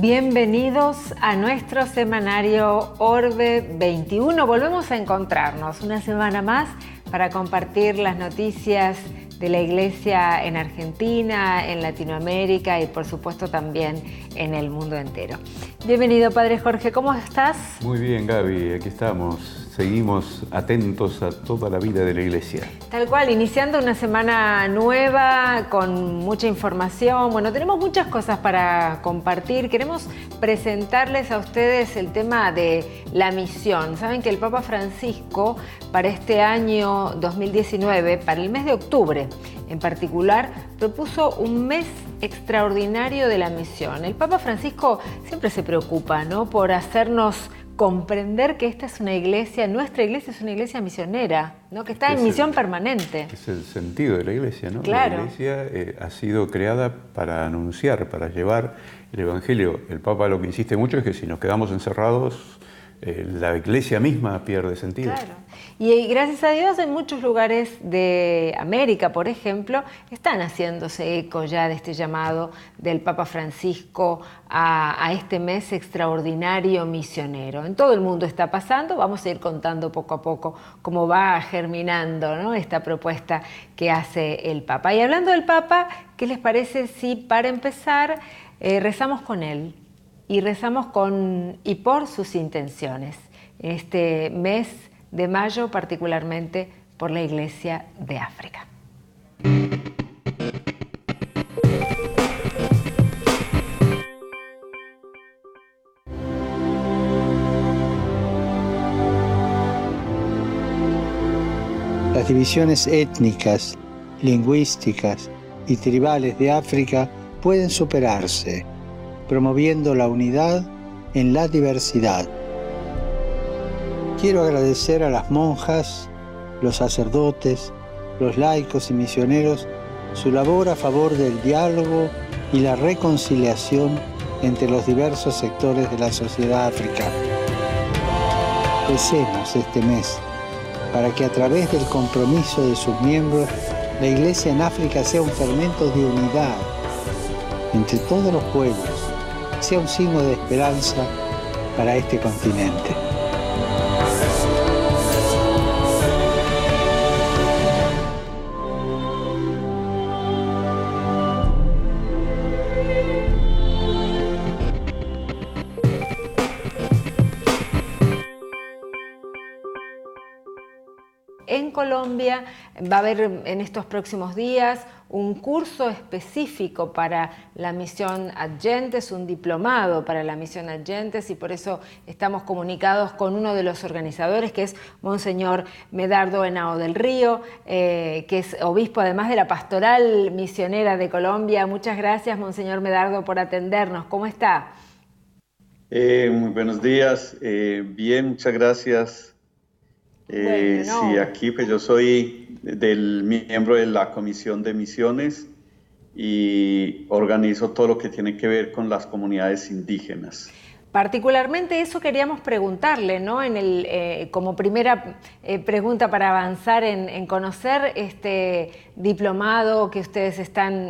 Bienvenidos a nuestro semanario Orbe 21. Volvemos a encontrarnos una semana más para compartir las noticias de la Iglesia en Argentina, en Latinoamérica y por supuesto también en el mundo entero. Bienvenido, Padre Jorge, ¿cómo estás? Muy bien, Gaby, aquí estamos. Seguimos atentos a toda la vida de la Iglesia. Tal cual, iniciando una semana nueva con mucha información. Bueno, tenemos muchas cosas para compartir. Queremos presentarles a ustedes el tema de la misión. Saben que el Papa Francisco para este año 2019, para el mes de octubre en particular, propuso un mes extraordinario de la misión. El Papa Francisco siempre se preocupa, ¿no?, por hacernos comprender que esta es una iglesia, nuestra iglesia es una iglesia misionera, ¿no?, que está en misión permanente. Es el sentido de la iglesia, ¿no? Claro. La iglesia ha sido creada para anunciar, para llevar el Evangelio. El Papa lo que insiste mucho es que si nos quedamos encerrados, la iglesia misma pierde sentido. Claro. Y gracias a Dios en muchos lugares de América, por ejemplo, están haciéndose eco ya de este llamado del Papa Francisco a este mes extraordinario misionero. En todo el mundo está pasando, vamos a ir contando poco a poco cómo va germinando, ¿no?, esta propuesta que hace el Papa. Y hablando del Papa, ¿qué les parece si para empezar rezamos con él? Y rezamos con y por sus intenciones, en este mes de mayo, particularmente por la Iglesia de África. Las divisiones étnicas, lingüísticas y tribales de África pueden superarse, promoviendo la unidad en la diversidad. Quiero agradecer a las monjas, los sacerdotes, los laicos y misioneros su labor a favor del diálogo y la reconciliación entre los diversos sectores de la sociedad africana. Recemos este mes para que a través del compromiso de sus miembros, la Iglesia en África sea un fermento de unidad entre todos los pueblos, sea un signo de esperanza para este continente. En Colombia va a haber en estos próximos días un curso específico para la misión Adyentes, un diplomado para la misión Adyentes, y por eso estamos comunicados con uno de los organizadores, que es Monseñor Medardo Henao del Río, que es obispo además de la Pastoral Misionera de Colombia. Muchas gracias, Monseñor Medardo, por atendernos. ¿Cómo está? Muy buenos días. Bien, muchas gracias. Bueno, no. Sí, aquí pues yo soy miembro de la Comisión de Misiones y organizo todo lo que tiene que ver con las comunidades indígenas. Particularmente eso queríamos preguntarle, ¿no?, como primera pregunta para avanzar en conocer este diplomado que ustedes están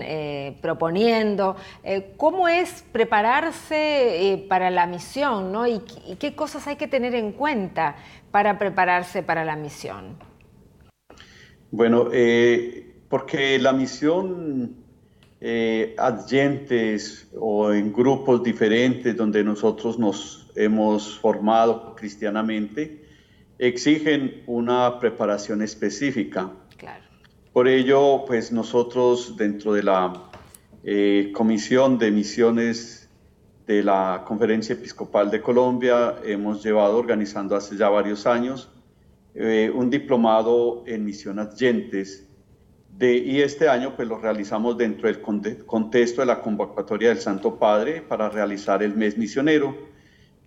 proponiendo. ¿Cómo es prepararse para la misión, ¿no?, y qué cosas hay que tener en cuenta para prepararse para la misión? Bueno, porque la misión adyentes o en grupos diferentes donde nosotros nos hemos formado cristianamente, exigen una preparación específica. Claro. Por ello, pues nosotros dentro de la Comisión de Misiones de la Conferencia Episcopal de Colombia hemos llevado organizando hace ya varios años un diplomado en misión adyentes, y este año pues lo realizamos dentro del contexto de la convocatoria del Santo Padre para realizar el mes misionero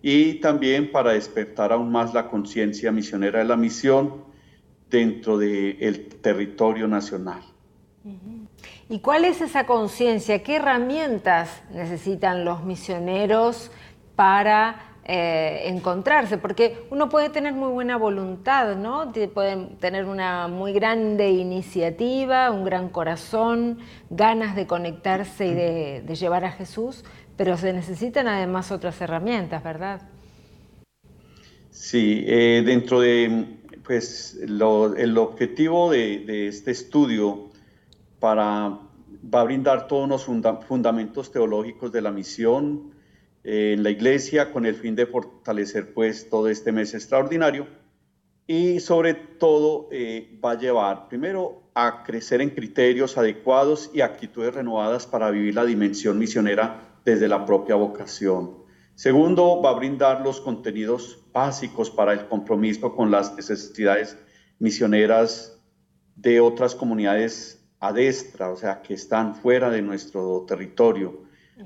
y también para despertar aún más la conciencia misionera de la misión dentro del territorio nacional. ¿Y cuál es esa conciencia? ¿Qué herramientas necesitan los misioneros para encontrarse? Porque uno puede tener muy buena voluntad, ¿no? Pueden tener una muy grande iniciativa, un gran corazón, ganas de conectarse y de llevar a Jesús, pero se necesitan además otras herramientas, ¿verdad? Sí, dentro de pues, el objetivo de este estudio va a brindar todos los fundamentos teológicos de la misión en la iglesia con el fin de fortalecer pues, todo este mes extraordinario y sobre todo va a llevar primero a crecer en criterios adecuados y actitudes renovadas para vivir la dimensión misionera desde la propia vocación. Segundo, va a brindar los contenidos básicos para el compromiso con las necesidades misioneras de otras comunidades adestra, o sea, que están fuera de nuestro territorio.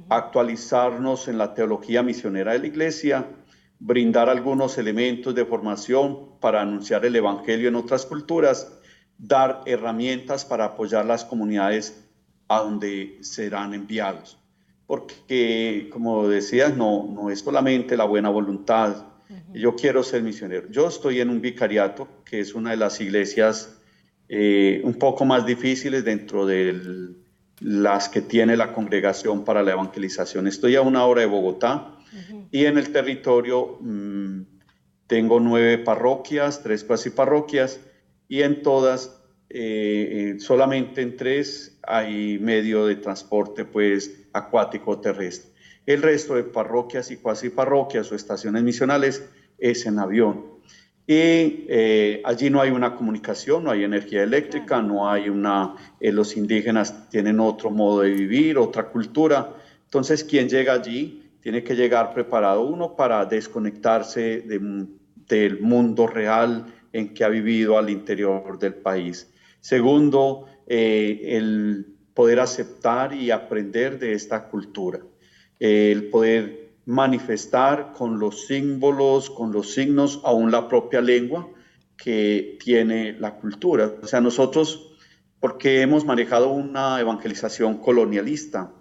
Actualizarnos en la teología misionera de la iglesia, brindar algunos elementos de formación para anunciar el evangelio en otras culturas, dar herramientas para apoyar las comunidades a donde serán enviados. Porque, como decías, no es solamente la buena voluntad. Yo quiero ser misionero. Yo estoy en un vicariato, que es una de las iglesias un poco más difíciles dentro de las que tiene la Congregación para la Evangelización. Estoy a 1 hora de Bogotá y en el territorio tengo 9 parroquias, 3 cuasi parroquias, y en todas, solamente en 3 hay medio de transporte pues, acuático terrestre. El resto de parroquias y cuasi parroquias o estaciones misionales es en avión. Y allí no hay una comunicación, no hay energía eléctrica, no hay los indígenas tienen otro modo de vivir, otra cultura. Entonces, quien llega allí tiene que llegar preparado, uno, para desconectarse del mundo real en que ha vivido al interior del país. Segundo, el poder aceptar y aprender de esta cultura, el poder manifestar con los símbolos, con los signos, aún la propia lengua que tiene la cultura. O sea, nosotros, porque hemos manejado una evangelización colonialista,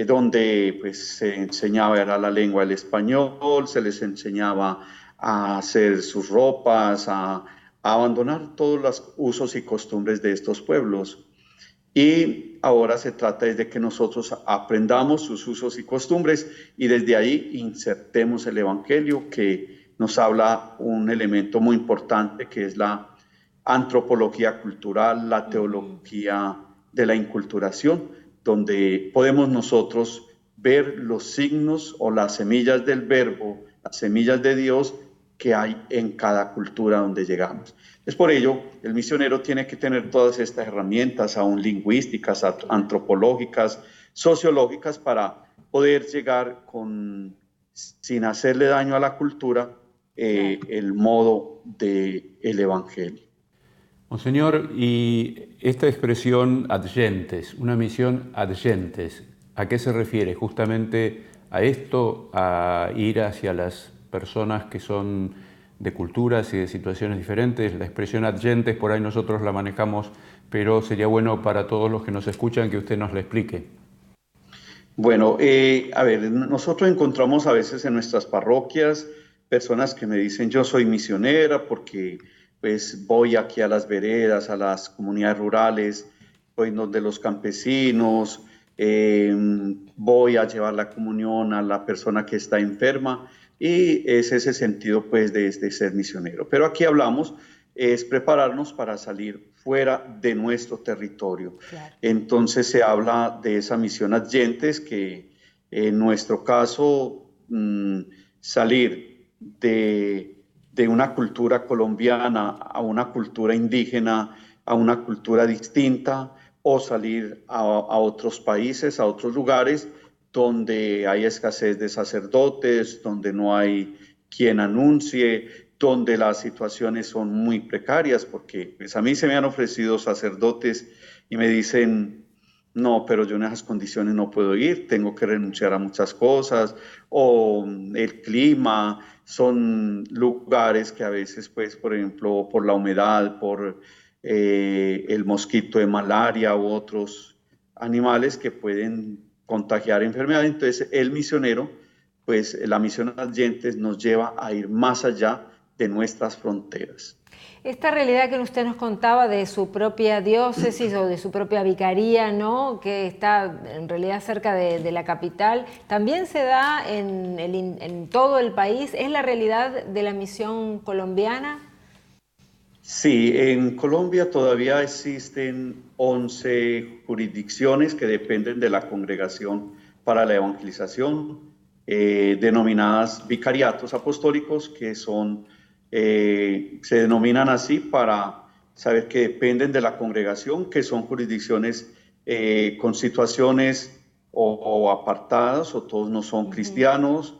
donde pues, se enseñaba era la lengua del español, se les enseñaba a hacer sus ropas, a abandonar todos los usos y costumbres de estos pueblos. Y ahora se trata de que nosotros aprendamos sus usos y costumbres y desde ahí insertemos el evangelio, que nos habla un elemento muy importante que es la antropología cultural, la teología de la inculturación, donde podemos nosotros ver los signos o las semillas del verbo, las semillas de Dios que hay en cada cultura donde llegamos. Es por ello, el misionero tiene que tener todas estas herramientas, aún lingüísticas, antropológicas, sociológicas, para poder llegar sin hacerle daño a la cultura, el modo del evangelio. Monseñor, y esta expresión adyentes, una misión adyentes, ¿a qué se refiere? Justamente a esto, a ir hacia las personas que son de culturas y de situaciones diferentes. La expresión adyentes por ahí nosotros la manejamos, pero sería bueno para todos los que nos escuchan que usted nos la explique. Bueno, a ver, nosotros encontramos a veces en nuestras parroquias personas que me dicen yo soy misionera porque pues voy aquí a las veredas, a las comunidades rurales, voy donde los campesinos, voy a llevar la comunión a la persona que está enferma, y es ese sentido pues de ser misionero. Pero aquí hablamos es prepararnos para salir fuera de nuestro territorio. Claro. Entonces se habla de esa misión adyentes, que en nuestro caso salir de una cultura colombiana a una cultura indígena, a una cultura distinta, o salir a otros países, a otros lugares donde hay escasez de sacerdotes, donde no hay quien anuncie, donde las situaciones son muy precarias, porque pues, a mí se me han ofrecido sacerdotes y me dicen, no, pero yo en esas condiciones no puedo ir, tengo que renunciar a muchas cosas, o el clima, son lugares que a veces, pues, por ejemplo, por la humedad, por el mosquito de malaria u otros animales que pueden contagiar enfermedades. Entonces el misionero, pues la misión adyentes nos lleva a ir más allá de nuestras fronteras. Esta realidad que usted nos contaba de su propia diócesis o de su propia vicaría, ¿no?, que está en realidad cerca de la capital, también se da en todo el país. ¿Es la realidad de la misión colombiana? Sí, en Colombia todavía existen 11 jurisdicciones que dependen de la Congregación para la Evangelización, denominadas vicariatos apostólicos, que se denominan así para saber que dependen de la congregación, que son jurisdicciones con situaciones o apartadas, o todos no son cristianos,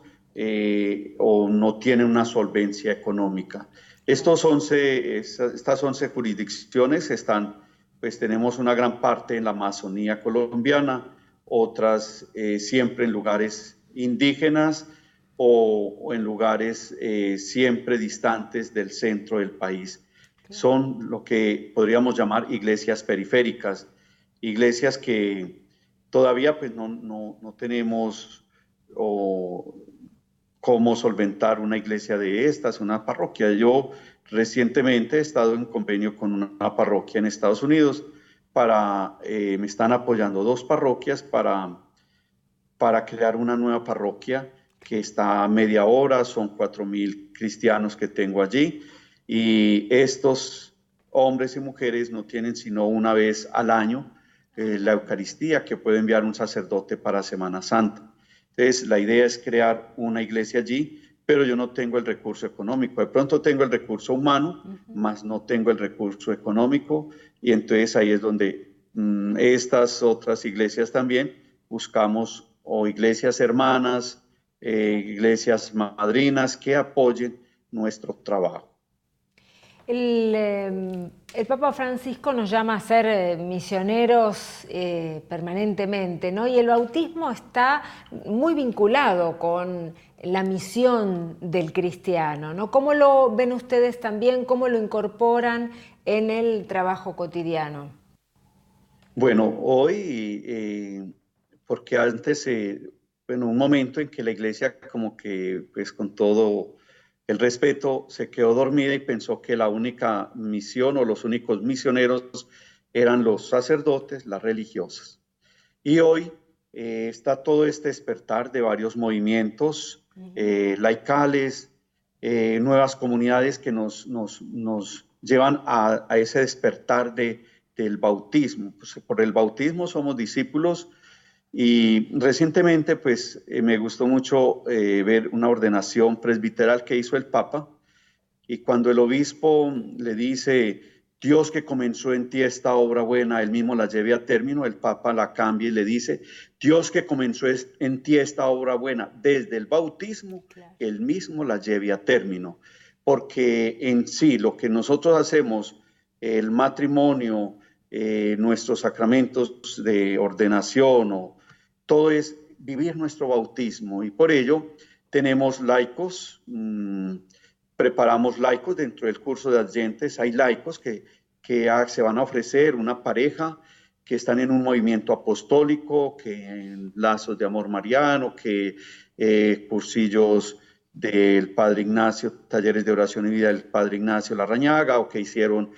o no tienen una solvencia económica. Estas 11 jurisdicciones pues tenemos una gran parte en la Amazonía colombiana, otras siempre en lugares indígenas o en lugares siempre distantes del centro del país. Son lo que podríamos llamar iglesias periféricas, iglesias que todavía pues no tenemos cómo solventar una iglesia de estas, una parroquia. Yo recientemente he estado en convenio con una parroquia en Estados Unidos me están apoyando 2 parroquias para crear una nueva parroquia que está a media hora, son 4,000 cristianos que tengo allí, y estos hombres y mujeres no tienen sino una vez al año la Eucaristía que puede enviar un sacerdote para Semana Santa. Entonces, la idea es crear una iglesia allí, pero yo no tengo el recurso económico. De pronto tengo el recurso humano, más no tengo el recurso económico, y entonces ahí es donde estas otras iglesias también buscamos, o iglesias hermanas, iglesias madrinas que apoyen nuestro trabajo. El Papa Francisco nos llama a ser misioneros permanentemente, ¿no? Y el bautismo está muy vinculado con la misión del cristiano, ¿no? ¿Cómo lo ven ustedes también? ¿Cómo lo incorporan en el trabajo cotidiano? Bueno, hoy, porque antes, un momento en que la iglesia como que, pues con todo el respeto, se quedó dormida y pensó que la única misión o los únicos misioneros eran los sacerdotes, las religiosas. Y hoy está todo este despertar de varios movimientos laicales, nuevas comunidades que nos llevan a ese despertar del bautismo. Pues por el bautismo somos discípulos. Y recientemente, pues, me gustó mucho ver una ordenación presbiteral que hizo el Papa, y cuando el obispo le dice, Dios que comenzó en ti esta obra buena, él mismo la lleve a término, el Papa la cambia y le dice, Dios que comenzó en ti esta obra buena desde el bautismo, claro, él mismo la lleve a término. Porque en sí, lo que nosotros hacemos, el matrimonio, nuestros sacramentos de ordenación, todo es vivir nuestro bautismo, y por ello tenemos laicos, preparamos laicos dentro del curso de adyentes. Hay laicos que se van a ofrecer, una pareja que están en un movimiento apostólico, que en lazos de amor mariano, que cursillos del Padre Ignacio, talleres de oración y vida del Padre Ignacio Larrañaga, o que hicieron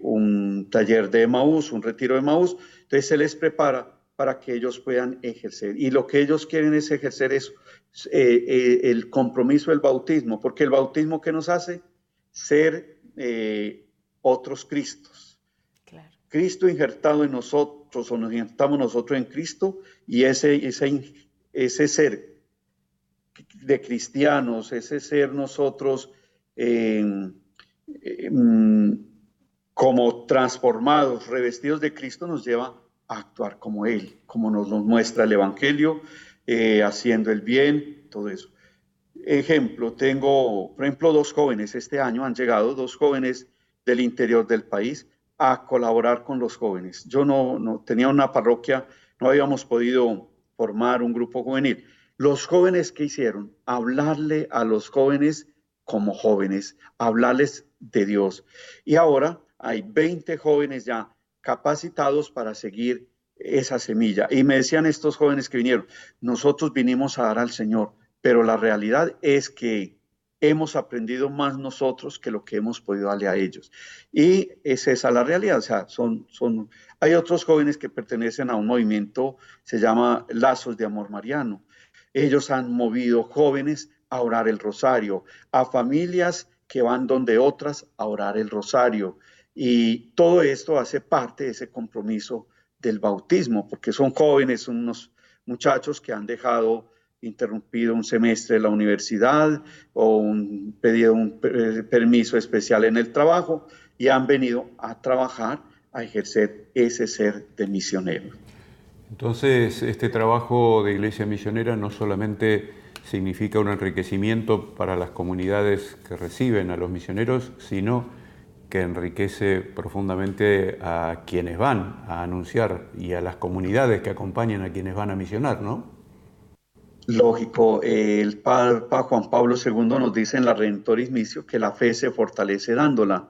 un taller de Emaús, un retiro de Emaús. Entonces se les prepara para que ellos puedan ejercer. Y lo que ellos quieren es ejercer eso, el compromiso del bautismo, porque el bautismo, ¿qué nos hace? Ser otros Cristos. Claro. Cristo injertado en nosotros, o nos injertamos nosotros en Cristo, y ese ser de cristianos, ese ser nosotros como transformados, revestidos de Cristo, nos lleva a actuar como Él, como nos muestra el Evangelio, haciendo el bien, todo eso. Ejemplo, tengo, por ejemplo, 2 jóvenes, este año han llegado 2 jóvenes del interior del país a colaborar con los jóvenes. Yo no tenía una parroquia, no habíamos podido formar un grupo juvenil. Los jóvenes, ¿qué hicieron? Hablarle a los jóvenes como jóvenes, hablarles de Dios. Y ahora hay 20 jóvenes ya capacitados para seguir esa semilla. Y me decían estos jóvenes que vinieron, nosotros vinimos a dar al Señor, pero la realidad es que hemos aprendido más nosotros que lo que hemos podido darle a ellos. Y es esa la realidad. O sea, hay otros jóvenes que pertenecen a un movimiento, se llama Lazos de Amor Mariano. Ellos han movido jóvenes a orar el rosario, a familias que van donde otras a orar el rosario. Y todo esto hace parte de ese compromiso del bautismo, porque son jóvenes, son unos muchachos que han dejado interrumpido un semestre de la universidad o pedido un permiso especial en el trabajo y han venido a trabajar, a ejercer ese ser de misionero. Entonces, este trabajo de Iglesia Misionera no solamente significa un enriquecimiento para las comunidades que reciben a los misioneros, sino que enriquece profundamente a quienes van a anunciar y a las comunidades que acompañan a quienes van a misionar, ¿no? Lógico, el Papa Juan Pablo II nos dice en la Redentoris Missio que la fe se fortalece dándola.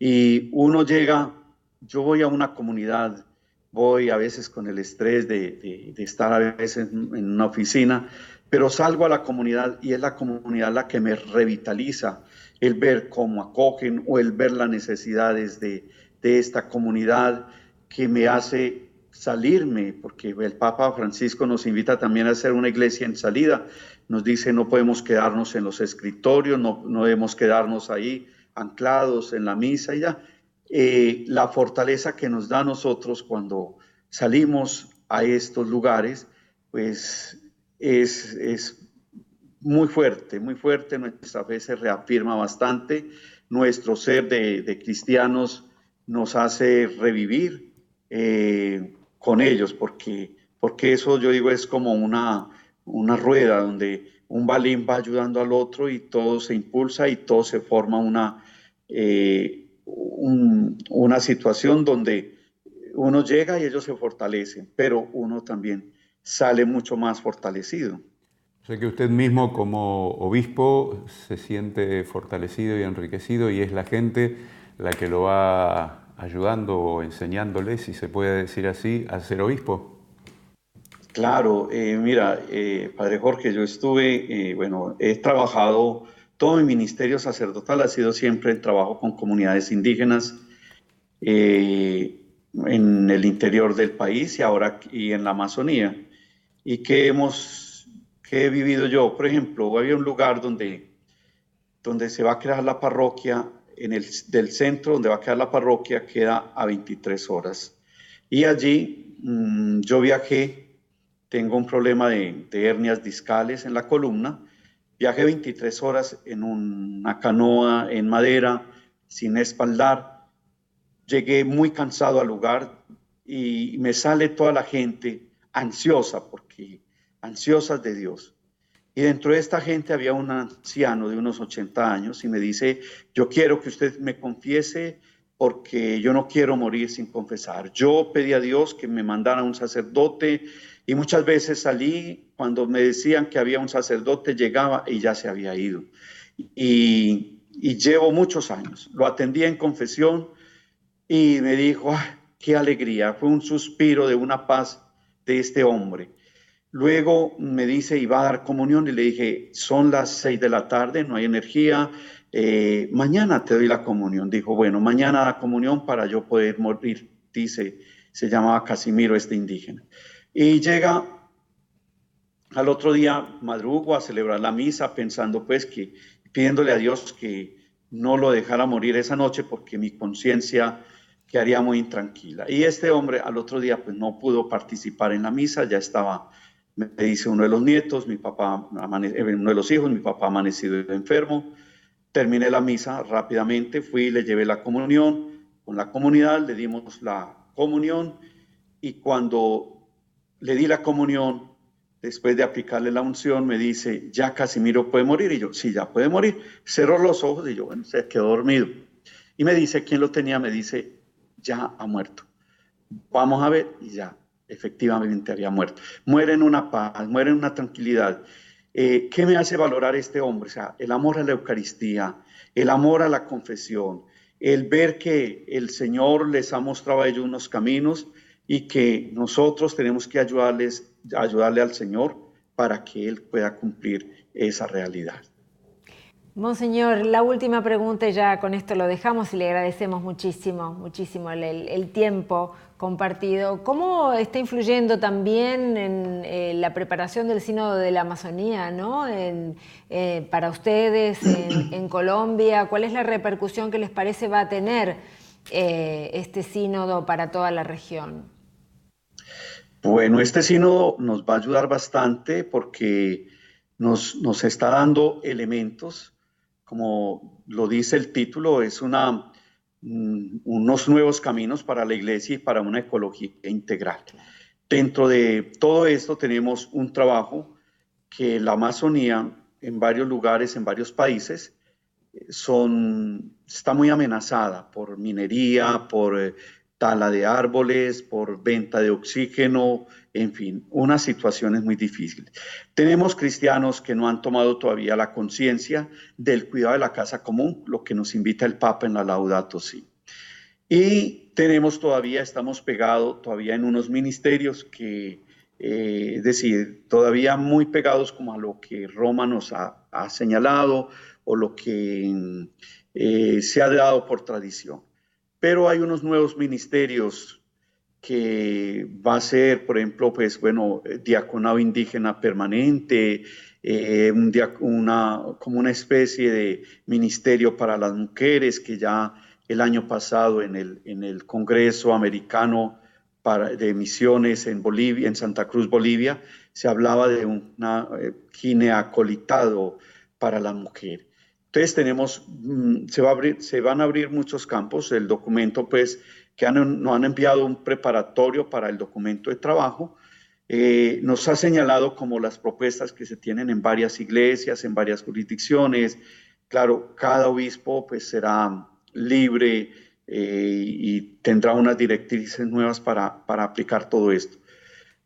Y uno llega, yo voy a una comunidad, voy a veces con el estrés de estar a veces en una oficina, pero salgo a la comunidad y es la comunidad la que me revitaliza, el ver cómo acogen o el ver las necesidades de esta comunidad que me hace salirme, porque el Papa Francisco nos invita también a hacer una iglesia en salida, nos dice no podemos quedarnos en los escritorios, no debemos quedarnos ahí anclados en la misa y ya. La fortaleza que nos da a nosotros cuando salimos a estos lugares, pues es muy fuerte, nuestra fe se reafirma bastante, nuestro ser de cristianos nos hace revivir con ellos, porque eso yo digo es como una rueda donde un balín va ayudando al otro y todo se impulsa y todo se forma una situación donde uno llega y ellos se fortalecen, pero uno también sale mucho más fortalecido. O sea que usted mismo como obispo se siente fortalecido y enriquecido y es la gente la que lo va ayudando o enseñándole, si se puede decir así, a ser obispo. Claro, mira, Padre Jorge, yo estuve, he trabajado, todo mi ministerio sacerdotal ha sido siempre el trabajo con comunidades indígenas en el interior del país y ahora aquí en la Amazonía. ¿Y qué he vivido yo? Por ejemplo, había un lugar donde se va a crear la parroquia, del centro donde va a quedar la parroquia, queda a 23 horas. Y allí yo viajé, tengo un problema de hernias discales en la columna, viajé 23 horas en una canoa en madera, sin espaldar, llegué muy cansado al lugar y me sale toda la gente ansiosas de Dios. Y dentro de esta gente había un anciano de unos 80 años y me dice, yo quiero que usted me confiese porque yo no quiero morir sin confesar. Yo pedí a Dios que me mandara un sacerdote y muchas veces salí, cuando me decían que había un sacerdote, llegaba y ya se había ido. Y llevo muchos años. Lo atendí en confesión y me dijo, qué alegría, fue un suspiro de una paz de este hombre. Luego me dice, ¿y va a dar comunión? Y le dije, son las 6 de la tarde, no hay energía, mañana te doy la comunión. Dijo, bueno, mañana da comunión para yo poder morir, dice, se llamaba Casimiro este indígena. Y llega al otro día, madrugo a celebrar la misa, pensando pues que, pidiéndole a Dios que no lo dejara morir esa noche porque mi conciencia quedaría muy intranquila. Y este hombre al otro día pues no pudo participar en la misa, ya estaba, me dice uno de los nietos, uno de los hijos, mi papá amanecido enfermo. Terminé la misa rápidamente, fui, le llevé la comunión, con la comunidad le dimos la comunión y cuando le di la comunión, después de aplicarle la unción, me dice, ya Casimiro puede morir. Y yo, sí, ya puede morir. Cerró los ojos y yo, bueno, se quedó dormido. Y me dice, ¿quién lo tenía? Me dice, ya ha muerto. Vamos a ver, y ya, efectivamente había muerto. Muere en una paz, muere en una tranquilidad. ¿Qué me hace valorar este hombre? O sea, el amor a la Eucaristía, el amor a la confesión, el ver que el Señor les ha mostrado a ellos unos caminos y que nosotros tenemos que ayudarle al Señor para que Él pueda cumplir esa realidad. Monseñor, la última pregunta, y ya con esto lo dejamos y le agradecemos muchísimo el tiempo compartido. ¿Cómo está influyendo también en la preparación del Sínodo de la Amazonía, ¿no? Para ustedes en Colombia? ¿Cuál es la repercusión que les parece va a tener este sínodo para toda la región? Bueno, este sínodo nos va a ayudar bastante porque nos está dando elementos, como lo dice el título, es unos nuevos caminos para la Iglesia y para una ecología integral. Dentro de todo esto tenemos un trabajo que la Amazonía en varios lugares, en varios países, está muy amenazada por minería, por tala de árboles, por venta de oxígeno, en fin, unas situaciones muy difíciles. Tenemos cristianos que no han tomado todavía la conciencia del cuidado de la casa común, lo que nos invita el Papa en la Laudato Si. Y estamos pegados todavía en unos ministerios que, es decir, todavía muy pegados como a lo que Roma nos ha señalado o lo que se ha dado por tradición. Pero hay unos nuevos ministerios que va a ser, por ejemplo, diaconado indígena permanente, como una especie de ministerio para las mujeres que ya el año pasado en el Congreso Americano de Misiones en Bolivia, en Santa Cruz, Bolivia, se hablaba de una gineacolitado para la mujer. Entonces se van a abrir muchos campos. El documento, pues, que nos han enviado un preparatorio para el documento de trabajo, nos ha señalado como las propuestas que se tienen en varias iglesias, en varias jurisdicciones. Claro, cada obispo pues será libre y tendrá unas directrices nuevas para aplicar todo esto.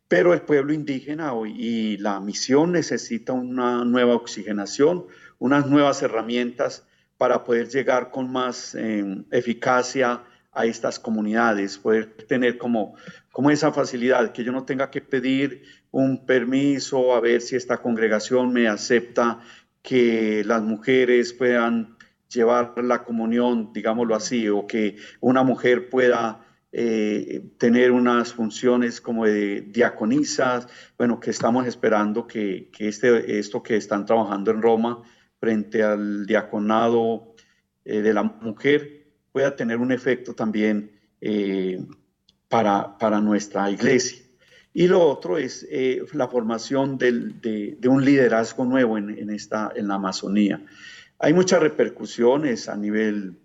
Pero el pueblo indígena y la misión necesita una nueva oxigenación, unas nuevas herramientas para poder llegar con más eficacia a estas comunidades, poder tener como esa facilidad, que yo no tenga que pedir un permiso a ver si esta congregación me acepta que las mujeres puedan llevar la comunión, digámoslo así, o que una mujer pueda tener unas funciones como de diaconisas, bueno, que estamos esperando que esto que están trabajando en Roma frente al diaconado de la mujer pueda tener un efecto también para nuestra iglesia. Y lo otro es la formación de un liderazgo nuevo en la Amazonía. Hay muchas repercusiones a nivel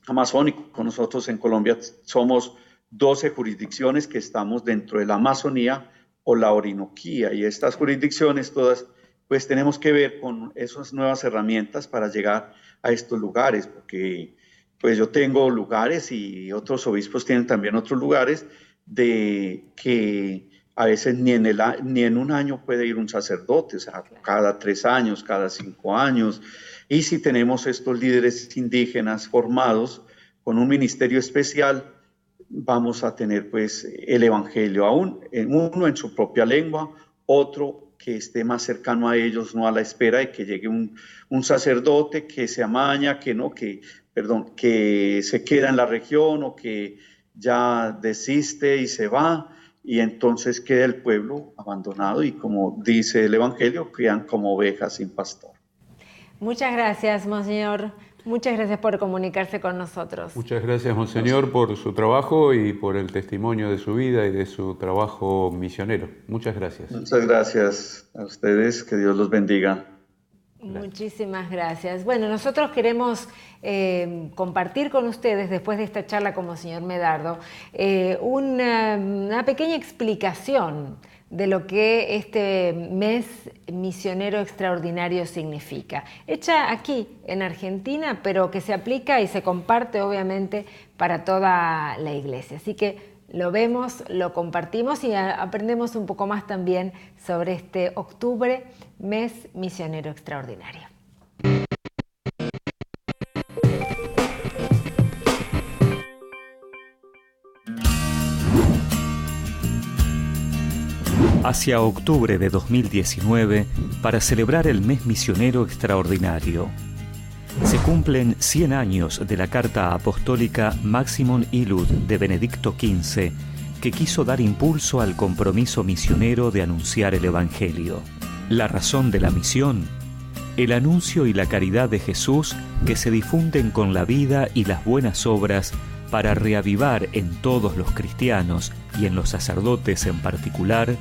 amazónico. Nosotros en Colombia somos 12 jurisdicciones que estamos dentro de la Amazonía o la Orinoquía, y estas jurisdicciones todas pues tenemos que ver con esas nuevas herramientas para llegar a estos lugares, porque pues yo tengo lugares y otros obispos tienen también otros lugares de que a veces ni en un año puede ir un sacerdote, o sea, cada 3 años, cada 5 años. Y si tenemos estos líderes indígenas formados con un ministerio especial, vamos a tener pues el evangelio uno en su propia lengua, otro que esté más cercano a ellos, no a la espera de que llegue un sacerdote que se amaña, que se queda en la región o que ya desiste y se va, y entonces queda el pueblo abandonado y, como dice el evangelio, quedan como ovejas sin pastor. Muchas gracias, Monseñor. Muchas gracias por comunicarse con nosotros. Muchas gracias, Monseñor, por su trabajo y por el testimonio de su vida y de su trabajo misionero. Muchas gracias. Muchas gracias a ustedes. Que Dios los bendiga. Muchísimas gracias. Bueno, nosotros queremos compartir con ustedes, después de esta charla con Monseñor Medardo, una pequeña explicación de lo que este mes misionero extraordinario significa. Hecha aquí, en Argentina, pero que se aplica y se comparte, obviamente, para toda la Iglesia. Así que lo vemos, lo compartimos y aprendemos un poco más también sobre este octubre, mes misionero extraordinario. Hacia octubre de 2019, para celebrar el Mes Misionero Extraordinario. Se cumplen 100 años de la Carta Apostólica Maximum Illud de Benedicto XV, que quiso dar impulso al compromiso misionero de anunciar el Evangelio. La razón de la misión: el anuncio y la caridad de Jesús que se difunden con la vida y las buenas obras para reavivar en todos los cristianos y en los sacerdotes en particular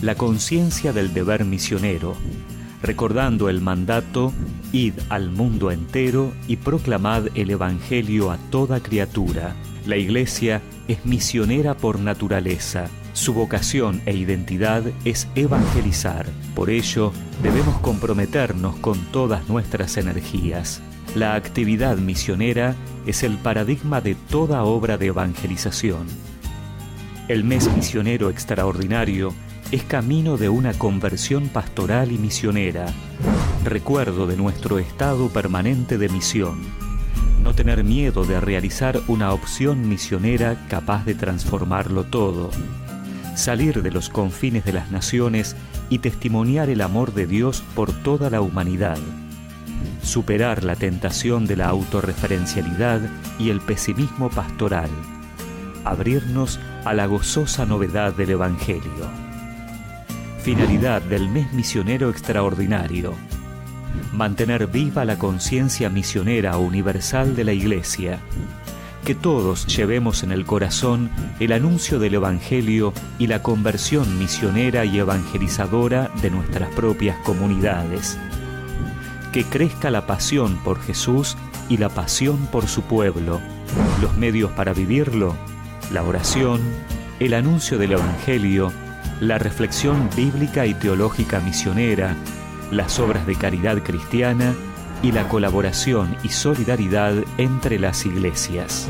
la conciencia del deber misionero, recordando el mandato: id al mundo entero y proclamad el Evangelio a toda criatura. La Iglesia es misionera por naturaleza. Su vocación e identidad es evangelizar. Por ello, debemos comprometernos con todas nuestras energías. La actividad misionera es el paradigma de toda obra de evangelización. El Mes Misionero Extraordinario es camino de una conversión pastoral y misionera, recuerdo de nuestro estado permanente de misión. No tener miedo de realizar una opción misionera capaz de transformarlo todo. Salir de los confines de las naciones y testimoniar el amor de Dios por toda la humanidad. Superar la tentación de la autorreferencialidad y el pesimismo pastoral. Abrirnos a la gozosa novedad del Evangelio. Finalidad del Mes Misionero Extraordinario: mantener viva la conciencia misionera universal de la Iglesia. Que todos llevemos en el corazón el anuncio del Evangelio y la conversión misionera y evangelizadora de nuestras propias comunidades. Que crezca la pasión por Jesús y la pasión por su pueblo. Los medios para vivirlo: la oración, el anuncio del Evangelio, la reflexión bíblica y teológica misionera, las obras de caridad cristiana y la colaboración y solidaridad entre las iglesias.